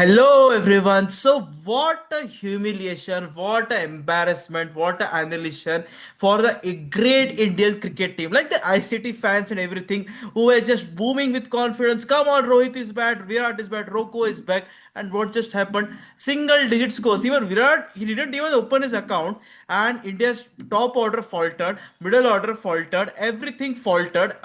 Hello everyone. So what a humiliation, what a embarrassment, what a annihilation for the great Indian cricket team. Like the ICT fans and everything who were just booming with confidence. Come on, Rohit is back, Virat is back, Rocco is back. And what just happened? Single digit scores. Even Virat, he didn't even open his account, and India's top order faltered, middle order faltered, everything faltered.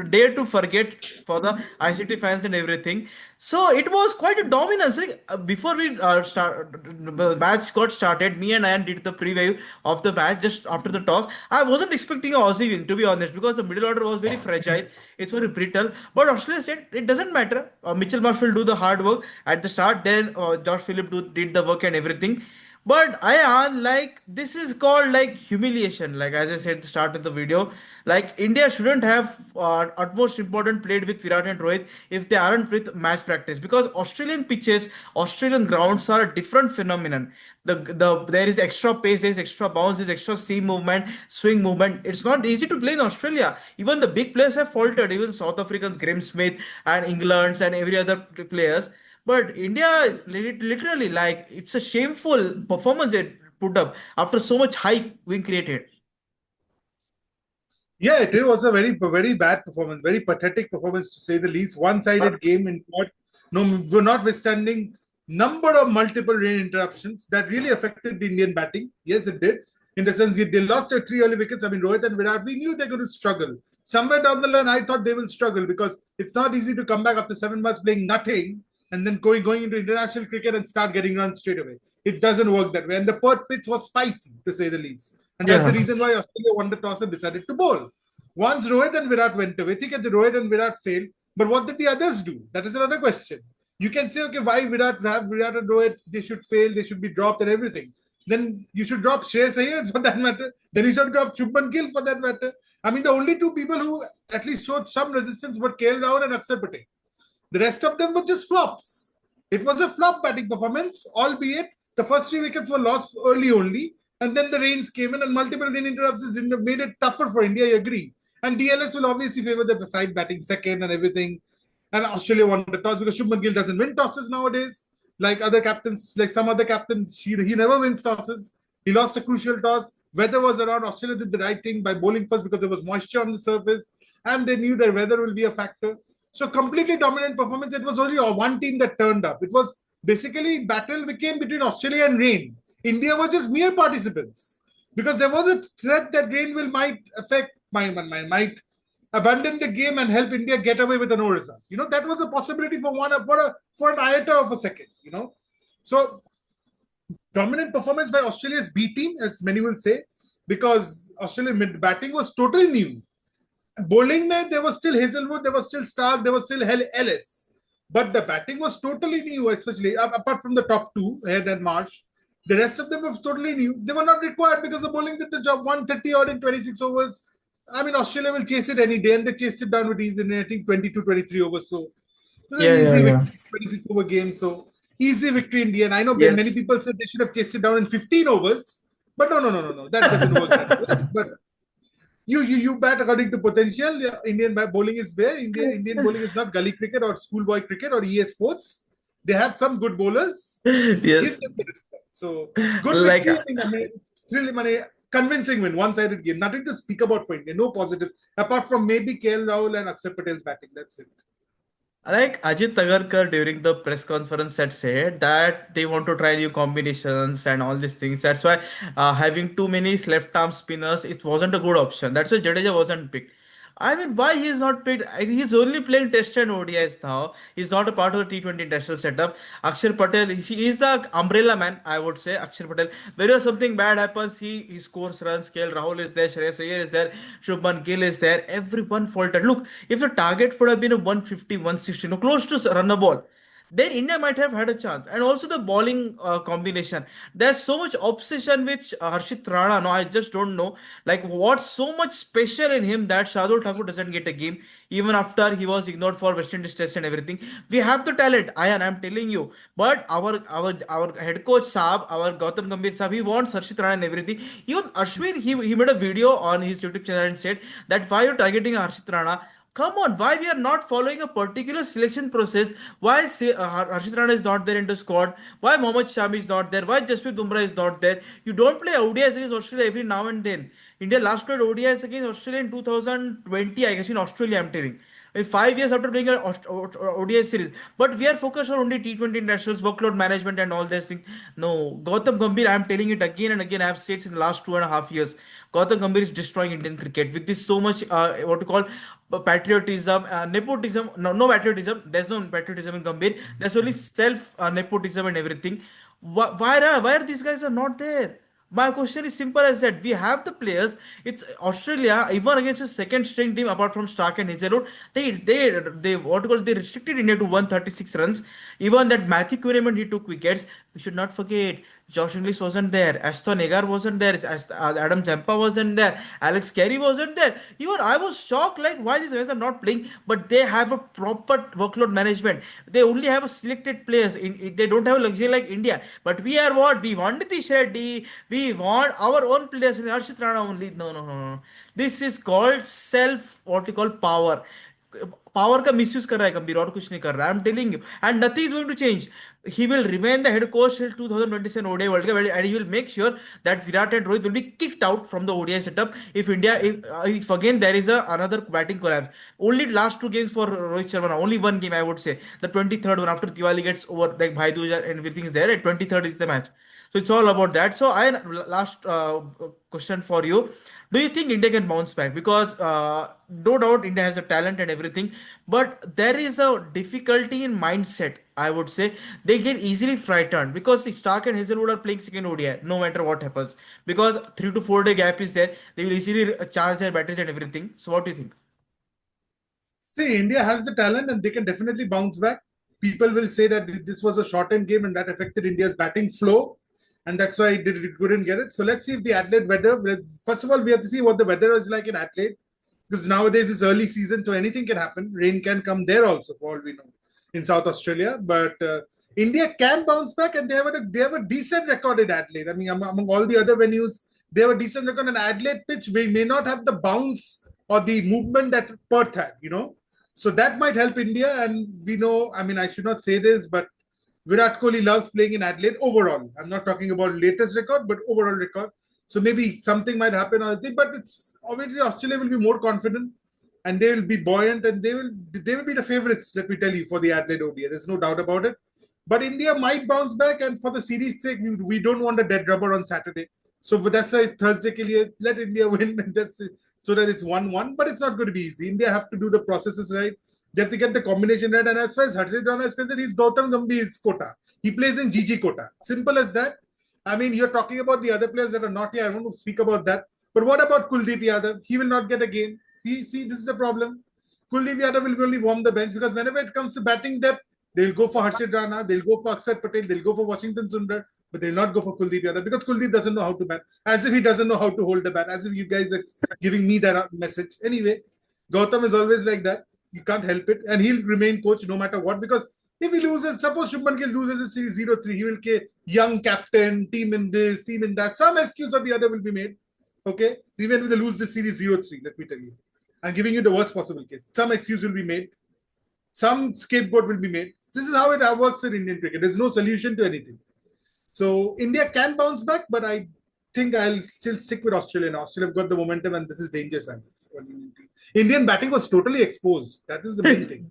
Dare to forget for the ICT fans and everything. So it was quite a dominance. Like before we the match got started, me and Ian did the preview of the match just after the toss. I wasn't expecting a Aussie win, to be honest, because the middle order was very fragile. It's very brittle. But Australia said it doesn't matter. Mitchell Marsh will do the hard work at the start. Then Josh Phillip did the work and everything. But Ayan, like this is called like humiliation. Like as I said at the start of the video, like India shouldn't have utmost important played with Virat and Rohit if they aren't with match practice, because Australian pitches, Australian grounds are a different phenomenon. There is extra pace, there is extra bounce, there is extra seam movement, swing movement. It's not easy to play in Australia. Even the big players have faltered. Even South Africans, Graeme Smith and England's and every other players. But India, literally, like it's a shameful performance they put up after so much hype being created. Yeah, it was a very bad performance, very pathetic performance to say the least. One-sided game in court. No, we're notwithstanding number of multiple rain interruptions that really affected the Indian batting. Yes, it did. In the sense they lost their three early wickets. I mean, Rohit and Virat, we knew they're going to struggle. Somewhere down the line, I thought they will struggle because it's not easy to come back after 7 months playing nothing and then going into international cricket and start getting runs straight away. It doesn't work that way. And the Perth pitch was spicy, to say the least. And that's the Yeah. reason why Australia won the toss and decided to bowl. Once Rohit and Virat went away, think that Rohit and Virat failed. But what did the others do? That is another question. You can say, okay, why Virat and Rohit, they should fail, they should be dropped and everything. Then you should drop Shreyas Iyer for that matter. Then you should drop Shubman Gill for that matter. I mean, the only two people who at least showed some resistance were KL Rahul and Akshar Patel. The rest of them were just flops. It was a flop batting performance, albeit the first three wickets were lost early only, and then the rains came in, and multiple rain interruptions made it tougher for India. I agree. And DLS will obviously favor the side batting second and everything. And Australia won the toss because Shubman Gill doesn't win tosses nowadays. Like other captains, like some other captain, he never wins tosses. He lost a crucial toss. Weather was around. Australia did the right thing by bowling first because there was moisture on the surface, and they knew that weather will be a factor. So completely dominant performance. It was only one team that turned up. It was basically battle became between Australia and rain. India were just mere participants because there was a threat that rain will might affect might abandon the game and help India get away with a no result. That was a possibility for an iota of a second. So dominant performance by Australia's B team, as many will say, because Australian mid batting was totally new. Bowling man, there was still Hazelwood, there was still Stark, there was still Ellis. But the batting was totally new, especially apart from the top two, Head and Marsh. The rest of them was totally new. They were not required because the bowling did the job 130 odd in 26 overs. I mean, Australia will chase it any day, and they chased it down with ease in, I think, 22, 23 overs. So it was an Yeah, yeah, easy yeah. victory, 26 over game. So easy victory in the end. I know many Yes. people said they should have chased it down in 15 overs, but no. That doesn't work that way. But you bat according to potential. Yeah, Indian bowling is there. Indian bowling is not gully cricket or schoolboy cricket or EA Sports. They have some good bowlers. Give Yes. them the respect. So good Like victory. Really, convincing win, one-sided game. Nothing to speak about for India. No positives apart from maybe KL Rahul and Akshar Patel's batting. That's it. Like Ajit Tagarkar during the press conference had said that they want to try new combinations and all these things. That's why having too many left arm spinners, it wasn't a good option. That's why Jadeja wasn't picked. I mean, why he's not picked? He's only playing Test and ODIs now. He's not a part of the T20 international setup. Akshar Patel, he is the umbrella man, I would say. Akshar Patel. Whenever something bad happens, he scores runs. KL Rahul is there, Shreyas Iyer is there, Shubman Gill is there. Everyone faltered. Look, if the target would have been a 150, 160, no, close to run a ball, then India might have had a chance. And also the bowling combination. There's so much obsession with Harshit Rana. No, I just don't know. Like, what's so much special in him that Shardul Thakur doesn't get a game, even after he was ignored for West Indies Test and everything. We have the talent, Ayan, I'm telling you. But our head coach Saab, our Gautam Gambhir Saab, he wants Harshit Rana and everything. Even Ashwin, he made a video on his YouTube channel and said that why you're targeting Harshit Rana. Come on, why we are not following a particular selection process? Why say, Harshit Rana is not there in the squad? Why Mohammad Shami is not there? Why Jasprit Bumrah is not there? You don't play ODIs against Australia every now and then. India last played ODIs against Australia in 2020, I guess in Australia, I'm telling. I mean, 5 years after playing an ODI series, but we are focused on only T20 internationals, workload management, and all these things. No, Gautam Gambhir, I am telling it again and again. I have said it in the last 2.5 years. Gautam Gambhir is destroying Indian cricket with this so much what to call patriotism, nepotism. No, no patriotism. There's no patriotism in Gambhir. There's only self nepotism and everything. Why are these guys are not there? My question is simple as that. We have the players. It's Australia, even against a second string team apart from Stark and Hazelwood, they what to call they restricted India to 136 runs. Even that Matthew Kuhneman he took wickets. We should not forget Josh Inglis wasn't there, Aston Agar wasn't there, Adam Champa wasn't there, Alex Carey wasn't there. Even I was shocked like why these guys are not playing, but they have a proper workload management. They only have a selected players. They don't have a luxury like India. But we are what? We want Nitish Reddy. We want our own players. Harshit Rana only. No, no, no, no. This is called self, what you call power. Power का misuse कर रहा है गंभीर और कुछ नहीं कर रहा है I am telling you and nothing is going to change he will remain the head coach till 2027 ODI World Cup and he will make sure that Virat and Rohit will be kicked out from the ODI setup if again there is another batting collapse. Only last two games for Rohit Sharma, only one game I would say, the 23rd one after Diwali gets over, like Bhai Dooj and everything is there, at 23rd is the match. So it's all about that. So I last question for you. Do you think India can bounce back? Because no doubt India has a talent and everything, but there is a difficulty in mindset. I would say they get easily frightened because Stark and Hazelwood are playing second ODI no matter what happens. Because 3 to 4 day gap is there, they will easily charge their batteries and everything. So what do you think? See, India has the talent and they can definitely bounce back. People will say that this was a shortened game and that affected India's batting flow, and that's why it couldn't get it. So let's see if the Adelaide weather. First of all, we have to see what the weather is like in Adelaide, because nowadays it's early season, so anything can happen. Rain can come there also, for all we know, in South Australia. But India can bounce back, and they have a decent record in Adelaide. I mean, among all the other venues, they have a decent record. And Adelaide pitch, we may not have the bounce or the movement that Perth had. So that might help India. And we know, I mean, I should not say this, but Virat Kohli loves playing in Adelaide overall. I'm not talking about latest record, but overall record. So maybe something might happen on the thing, but it's obviously Australia will be more confident and they will be buoyant and they will be the favorites, let me tell you, for the Adelaide ODI. There's no doubt about it. But India might bounce back, and for the series sake, we don't want a dead rubber on Saturday. So that's why Thursday ke liye, let India win, and that's it, so that it's 1-1. But it's not going to be easy. India have to do the processes right. They have to get the combination right. And as far as Harshit Rana is concerned, he's Gautam Gambhir's quota. He plays in GG quota. Simple as that. I mean, you're talking about the other players that are not here. I want to speak about that. But what about Kuldeep Yadav? He will not get a game. See, this is the problem. Kuldeep Yadav will only warm the bench because whenever it comes to batting depth, they'll go for Harshit Rana, they'll go for Akshar Patel, they'll go for Washington Sundar, but they'll not go for Kuldeep Yadav because Kuldeep doesn't know how to bat. As if he doesn't know how to hold the bat. As if you guys are giving me that message. Anyway, Gautam is always like that. You can't help it. And he'll remain coach no matter what, because if he loses, suppose Shubman Gill loses the series 0-3, he will say young captain, team in this, team in that. Some excuse or the other will be made. Okay? Even if they lose the series 0-3, let me tell you. I'm giving you the worst possible case. Some excuse will be made. Some scapegoat will be made. This is how it works in Indian cricket. There's no solution to anything. So India can bounce back, but I think I'll still stick with Australia now. Australia have got the momentum, and this is danger signs. Indian batting was totally exposed. That is the main thing.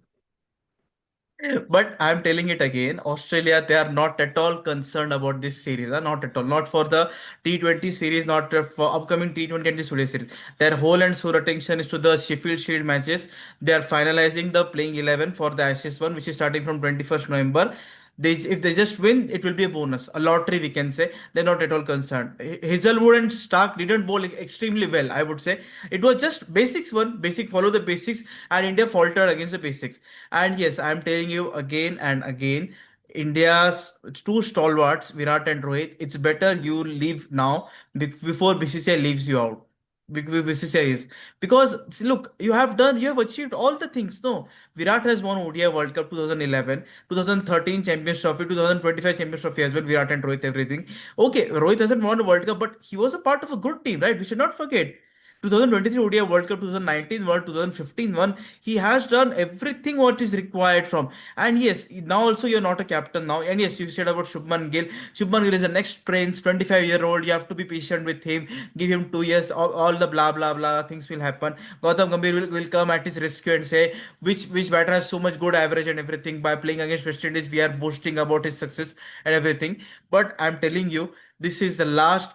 But I'm telling it again, Australia, they are not at all concerned about this series. Not at all. Not for the T20 series, not for upcoming T20 and this today series. Their whole and sole attention is to the Sheffield Shield matches. They are finalizing the playing 11 for the Ashes one, which is starting from 21st November. If they just win, it will be a bonus, a lottery, we can say. They're not at all concerned. Hazelwood and Stark didn't bowl extremely well, I would say. It was just basics one, basic follow the basics, and India faltered against the basics. And yes, I'm telling you again and again, India's two stalwarts, Virat and Rohit, it's better you leave now before BCCI leaves you out. BCCI is because see, look, you have achieved all the things. No, Virat has won ODI World Cup 2011, 2013 Champions Trophy, 2025 Champions Trophy as well. Virat and Rohit, everything. Okay, Rohit hasn't won a World Cup, but he was a part of a good team, right? We should not forget. 2023 ODI World Cup, 2019 World, 2015 one. He has done everything what is required from. And yes, now also you're not a captain now. And yes, you said about Shubman Gill. Shubman Gill is the next prince, 25-year-old. You have to be patient with him. Give him 2 years. All the blah blah blah things will happen. Gautam Gambhir will come at his rescue and say which batter has so much good average and everything. By playing against West Indies, we are boasting about his success and everything. But I'm telling you, this is the last.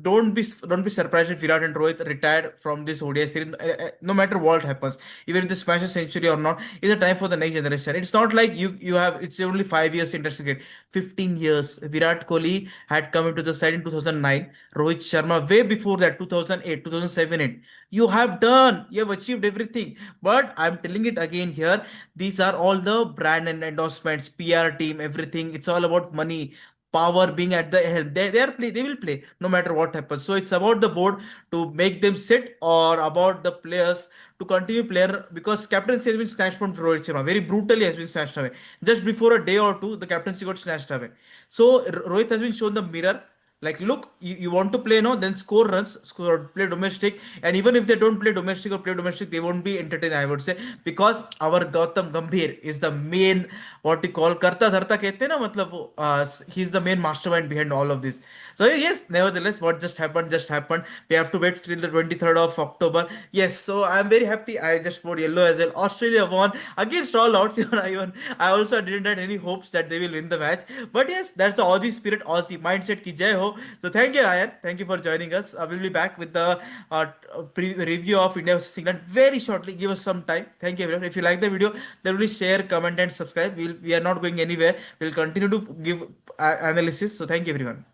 Don't be surprised if Virat and Rohit retired from this ODI series. No matter what happens, even if they smash a century or not, it's a time for the next generation. It's not like you have. It's only 5 years international cricket. 15 years. Virat Kohli had come into the side in 2009. Rohit Sharma way before that, 2008, 2007, 8. You have done. You have achieved everything. But I'm telling it again here. These are all the brand and endorsements, PR team, everything. It's all about money, power being at the helm. They will play no matter what happens. So it's about the board to make them sit, or about the players to continue player, because captaincy has been snatched from Rohit Sharma. Very brutally has been snatched away. Just before a day or two, the captaincy got snatched away. So Rohit has been shown the mirror. Like, look, you want to play now, then score runs, score, play domestic, and even if they don't play domestic or play domestic, they won't be entertained, I would say, because our Gautam Gambhir is the main, what you call, karta dharta कहते हैं ना, मतलब वो, he's the main mastermind behind all of this. So yes, nevertheless, what just happened. We have to wait till the 23rd of October. Yes, so I'm very happy. I just voted yellow as well. Australia won against all odds. I also didn't have any hopes that they will win the match. But yes, that's the Aussie spirit, Aussie mindset ki jai ho. So thank you, Ayan. Thank you for joining us. We'll be back with the review of India versus England very shortly. Give us some time. Thank you, everyone. If you like the video, then please share, comment, and subscribe. We are not going anywhere. We'll continue to give analysis. So thank you, everyone.